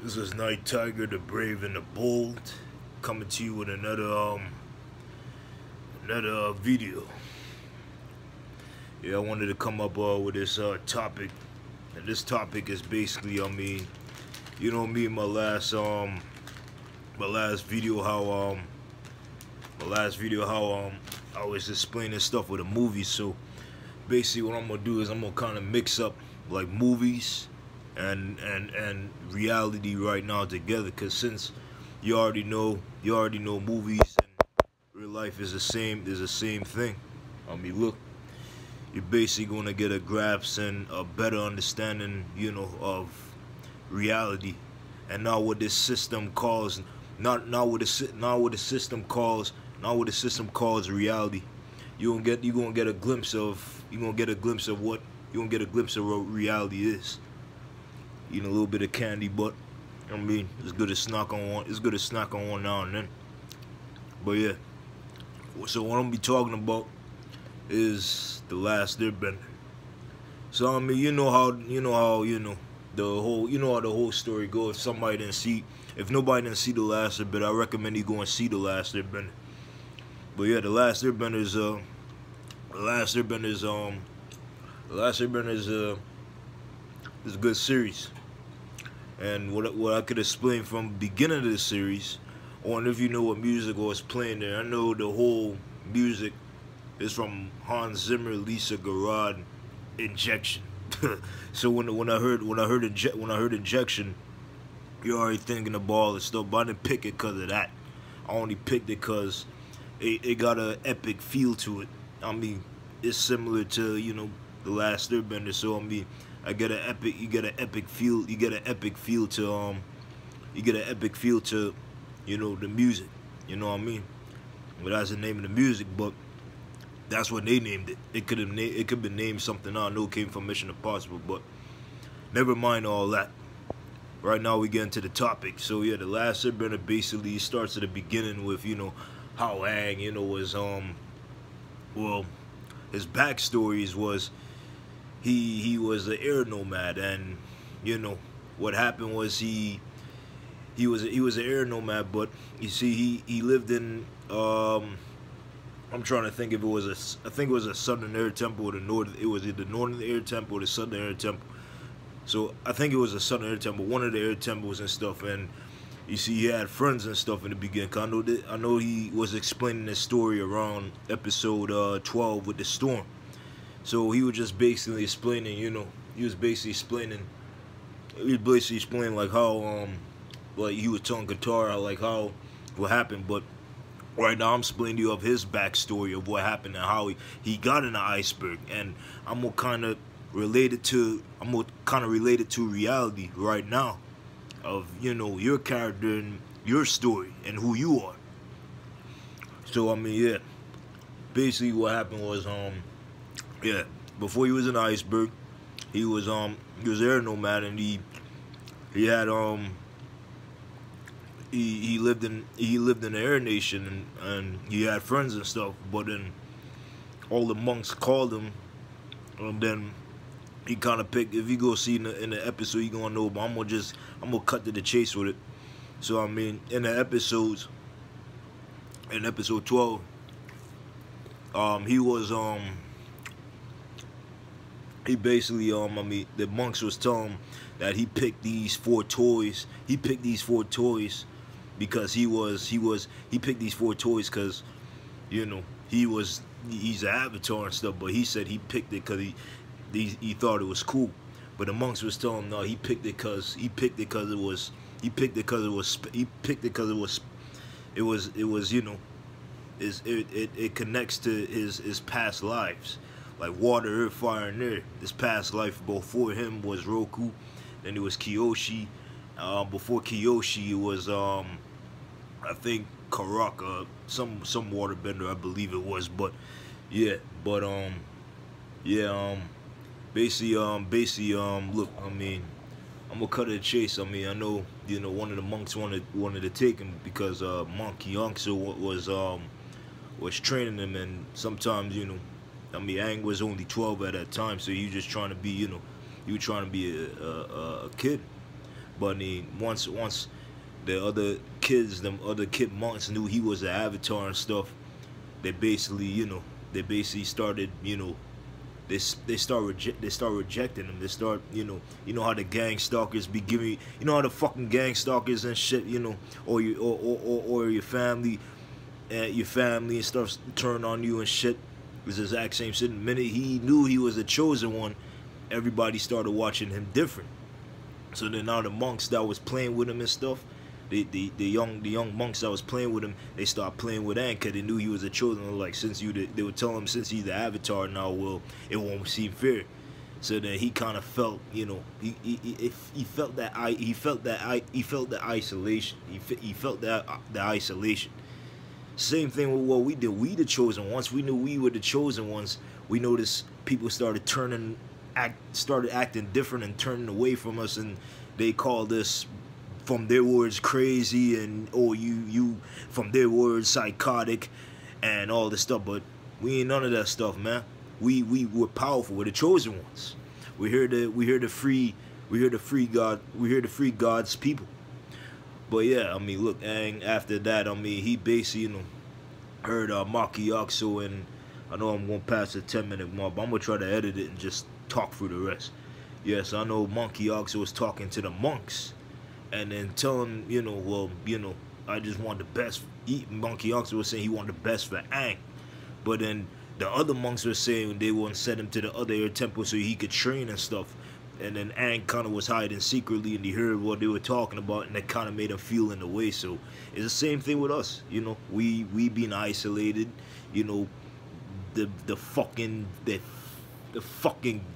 This is Night Tiger, the brave and the bold, coming to you with another video. Yeah, I wanted to come up with this topic, and this topic is basically, you know me, my last video, how I was explaining stuff with a movie. So basically, what I'm gonna do is I'm gonna kind of mix up like movies and reality right now together, because since you already know movies and real life is the same thing. Look, you're basically gonna get a grasp and a better understanding, of reality, and not what this system calls not what the system calls reality. You're gonna get a glimpse of what reality is. Eating a little bit of candy, but it's good to snack on one. It's good to snack on one now and then. But yeah, so what I'm gonna be talking about is the last airbender. So you know how the whole story goes. If nobody didn't see the last airbender, I recommend you go and see the last airbender. But yeah, the last airbender is a good series. And what I could explain from the beginning of the series, or if you know what music was playing there, I know the whole music is from Hans Zimmer, Lisa Garrod, Injection. So when I heard Injection, you're already thinking of all this stuff. But I didn't pick it because of that. I only picked it because it got an epic feel to it. It's similar to the last airbender. So you get an epic feel to the music. You know what I mean? Well, that's the name of the music, but that's what they named it. It could have been named something I know came from Mission Impossible, but never mind all that. Right now we get into the topic. So yeah, the last airbender basically starts at the beginning with how Aang was well, his backstories was he was an air nomad, and what happened was he was an air nomad, but you see he lived in I'm trying to think if I think it was a southern air temple or the northern. It was either the northern air temple or the southern air temple. So I think it was a southern air temple, one of the air temples and stuff. And you see, he had friends and stuff in the beginning. I know he was explaining this story around episode 12 with the storm. So he was just basically explaining, he was basically explaining like how like he was telling Katara like how what happened. But right now I'm explaining to you of his backstory of what happened and how he got in the iceberg, and I'm gonna kind of relate it to reality right now of your character and your story and who you are. So yeah, basically what happened was yeah, before he was in the iceberg, he was an air nomad, and he had he lived in the Air Nation, and he had friends and stuff. But then all the monks called him, and then he kind of picked. If you go see in the episode, you gonna know. But I'm gonna cut to the chase with it. So in the episodes, in episode 12, he was he basically the monks was telling him that he picked these four toys. He picked these four toys because he picked these four toys because he's an avatar and stuff. But he said he picked it because he thought it was cool. But the monks was telling him no, he picked it because it connects to his past lives, like water, earth, fire, and air. His past life before him was Roku, then it was Kyoshi. Before Kyoshi, it was I think Karaka, some waterbender, I believe it was. But yeah, basically look, I'm gonna cut to the chase. I know one of the monks wanted to take him because Monk Kyongsu was training him, and sometimes Aang was only 12 at that time, so he was just trying to be he was trying to be a kid. But I mean, once the other kids, them other kid monks knew he was the Avatar and stuff, they basically, they basically started, they start rejecting him. They start, how the gang stalkers be giving, how the fucking gang stalkers and shit, or your family, and stuff turn on you and shit. It's the exact same shit. The minute he knew he was the chosen one, everybody started watching him different. So then now the monks that was playing with him and stuff, the young monks that was playing with him, they started playing with Aang because they knew he was a chosen. Like, they would tell him, since he's the Avatar now, well, it won't seem fair. So then he kind of felt, he felt the isolation. He felt the isolation. Same thing with what we did. We the chosen. Once we knew we were the chosen ones, we noticed people started acting different and turning away from us, and they called us, from their words, crazy, and you from their words, psychotic, and all this stuff. But we ain't none of that stuff, man. We were powerful. We're the chosen ones. We're here to free God's people. But yeah, I mean, look, and after that, I mean, he basically, heard Maki Akso, and I know I'm gonna pass the 10-minute mark, but I'm gonna try to edit it and just talk through the rest. Yes, I know Monkey Akso was talking to the monks, and then telling, I just want the best. Monkey Akso was saying he wanted the best for Aang, but then the other monks were saying they want to send him to the other air temple so he could train and stuff. And then Aang kind of was hiding secretly, and he heard what they were talking about, and that kind of made him feel in a way. So it's the same thing with us, we being isolated, the fucking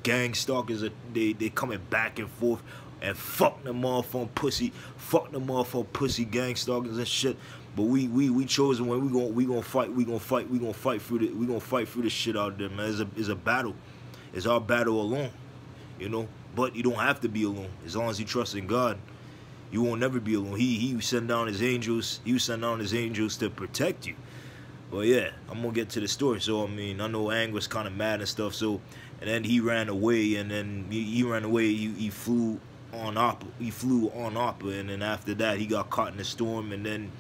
gang stalkers they coming back and forth, and fuck them motherfucking pussy gang stalkers and shit. But we chosen when we gonna fight through this shit out there, man. It's a battle. It's our battle alone, But you don't have to be alone. As long as you trust in God, you won't never be alone. He sent down his angels. He sent down his angels to protect you. But yeah, I'm gonna get to the story. So I mean, I know Aang was kind of mad and stuff. So, and then he ran away, and then he ran away. He flew on Appa. And then after that, he got caught in the storm, and then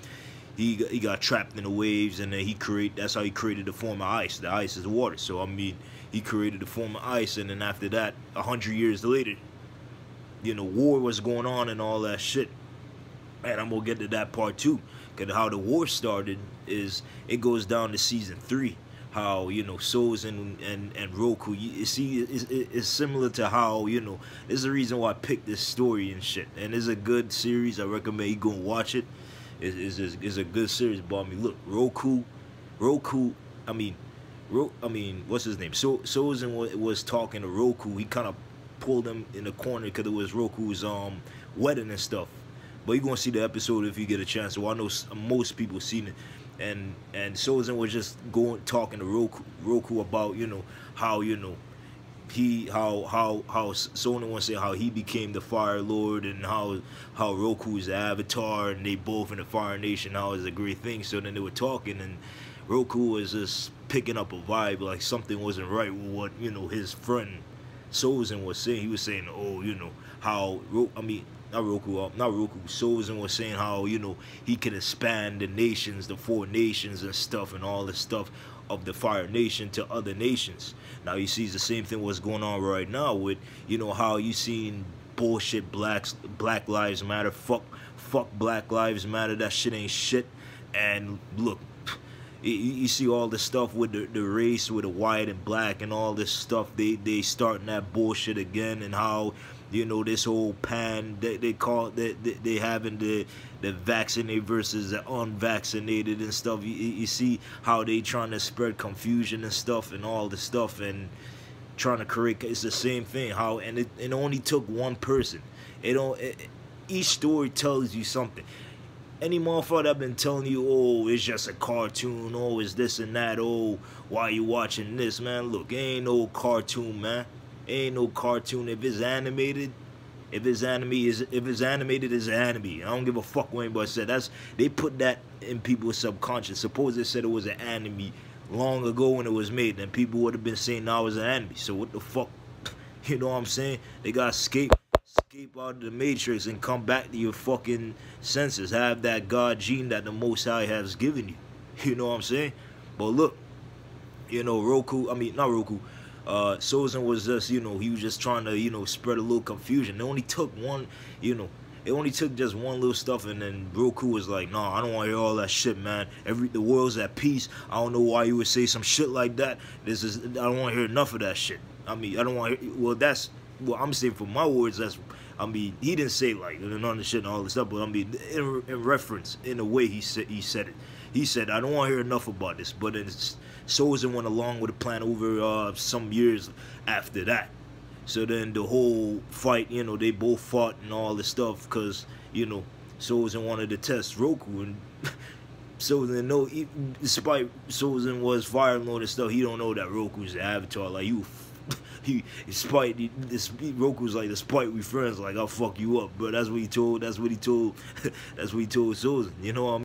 he got trapped in the waves, and then that's how he created the form of ice. The ice is water. So I mean, he created the form of ice, and then after that, 100 years later, war was going on and all that shit. And I'm gonna get to that part too, because how the war started is, it goes down to season 3. How Sozin and Roku. You see, it's similar to how this is the reason why I picked this story and shit. And it's a good series. I recommend you go and watch it. It's a good series. But I mean, look, Roku. I mean, what's his name? Sozin was talking to Roku. He kind of pulled him in the corner because it was Roku's wedding and stuff. But you're gonna see the episode if you get a chance. So I know most people seen it. And Sozin was just talking to Roku about how Sozin was saying how he became the Fire Lord, and how Roku's the Avatar, and they both in the Fire Nation. How it's a great thing. So then they were talking, and Roku was just picking up a vibe, like something wasn't right with what his friend Sozin was saying. He was saying, how Sozin was saying how he can expand the nations, the 4 nations and stuff, and all this stuff of the Fire Nation to other nations. Now you see the same thing what's going on right now with how you seen bullshit Black Lives Matter, fuck Black Lives Matter, that shit ain't shit. And look, you see all the stuff with the race, with the white and black and all this stuff. They starting that bullshit again, and how this whole they call it, they having the vaccinated versus the unvaccinated and stuff. You see how they trying to spread confusion and stuff and all this stuff, and trying to correct. It's the same thing. How, and it only took one person. Each story tells you something. Any motherfucker that been telling you, oh, it's just a cartoon, oh, it's this and that, oh, why you watching this, man? Look, it ain't no cartoon, man. It ain't no cartoon. If it's animated, it's anime. I don't give a fuck what anybody said. They put that in people's subconscious. Suppose they said it was an anime long ago when it was made, then people would have been saying now it's an anime. So what the fuck? You know what I'm saying? They got escape out of the matrix and come back to your fucking senses. Have that God gene that the Most High has given you. You know what I'm saying? But look, Roku, I mean, not Roku, Sozin was just, he was just trying to, spread a little confusion. It only took one, it only took just one little stuff, and then Roku was like, nah, I don't want to hear all that shit, man. The world's at peace. I don't know why you would say some shit like that. I don't want to hear enough of that shit. I mean, I don't want to, well, I'm saying for my words, he didn't say like none of the shit and all this stuff, but I mean, in reference, in the way he said it. He said, I don't want to hear enough about this, but then Sozin went along with the plan over some years after that. So then the whole fight, they both fought and all this stuff because, Sozin wanted to test Roku, and Sozin, despite Sozin was viral and stuff, he don't know that Roku's the avatar. Like, Roku's like, despite we friends, like, I'll fuck you up. But that's what he told Sozin, you know what I mean?